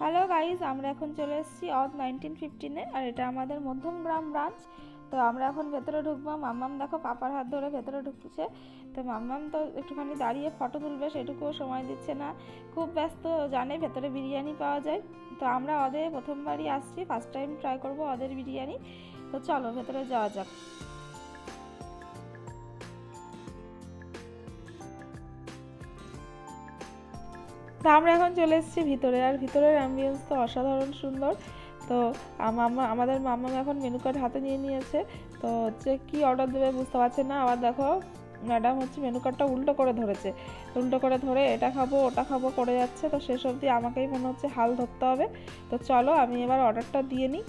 Hello guys, আমরা এখন চলে এসেছি অথ 1915-এ, আর এটা আমাদের মধ্যমগ্রাম ব্রাঞ্চ। তো আমরা এখন ভেতরে ঢুকবো। মাম্মাম দেখো পাপার হাত ধরে ভেতরে ঢুকছে। তো মাম্মাম তো একটুখানি দাঁড়িয়ে ফটো তুলবে, সেটুকুও সময় দিচ্ছে না, খুব ব্যস্ত। জানে ভেতরে বিরিয়ানি পাওয়া যায়। তো আমরা ওদের প্রথমবারই আসছি, ফার্স্ট টাইম ট্রাই করবো ওদের বিরিয়ানি। তো চলো ভেতরে যাওয়া যাক। তো আমরা এখন চলে এসেছি ভিতরে, আর ভিতরের অ্যাম্বিয়েন্স তো অসাধারণ সুন্দর। তো আমাদের মাম্মা এখন মেনু কার্ড হাতে নিয়ে নিয়েছে। তো হচ্ছে কী অর্ডার দেবে বুঝতে পারছে না। আবার দেখো ম্যাডাম হচ্ছে মেনু কার্ডটা উল্টো করে ধরেছে, উল্টো করে ধরে এটা খাবো ওটা খাবো করে যাচ্ছে। তো শেষ অবধি আমাকেই মনে হচ্ছে হাল ধরতে হবে। তো চলো আমি এবার অর্ডারটা দিয়ে নিই।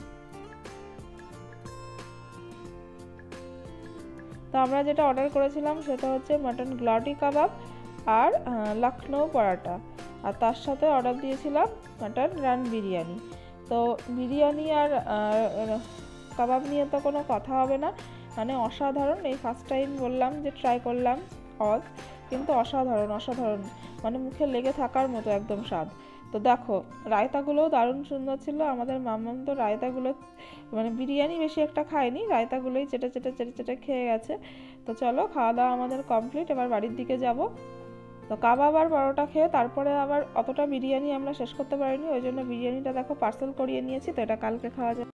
তো আমরা যেটা অর্ডার করেছিলাম সেটা হচ্ছে মাটন গ্লাটি কাবাব আর লখনৌ পরাটা, আর তার সাথে অর্ডার দিয়েছিলাম মাটন রান বিরিয়ানি। তো বিরিয়ানি আর কাবাব নিয়ে তো কোনো কথা হবে না, মানে অসাধারণ। এই ফার্স্ট টাইম বললাম যে ট্রাই করলাম অজ, কিন্তু অসাধারণ অসাধারণ, মানে মুখে লেগে থাকার মতো একদম স্বাদ। তো দেখো রায়তাগুলোও দারুণ সুন্দর ছিল। আমাদের মাম্মাম তো রায়তাগুলো, মানে বিরিয়ানি বেশি একটা খায়নি, রায়তাগুলোই চেটে চেটে চেটে চেটে খেয়ে গেছে। তো চলো খাওয়া দাওয়া আমাদের কমপ্লিট, এবার বাড়ির দিকে যাব। তো কাবাব আর পরোটা খেয়ে তারপরে আবার অতটা বিরিয়ানি আমরা শেষ করতে পারিনি, ওই জন্য বিরিয়ানিটা দেখো পার্সেল করিয়ে নিয়েছি। তো এটা কালকে খাওয়া যাবে।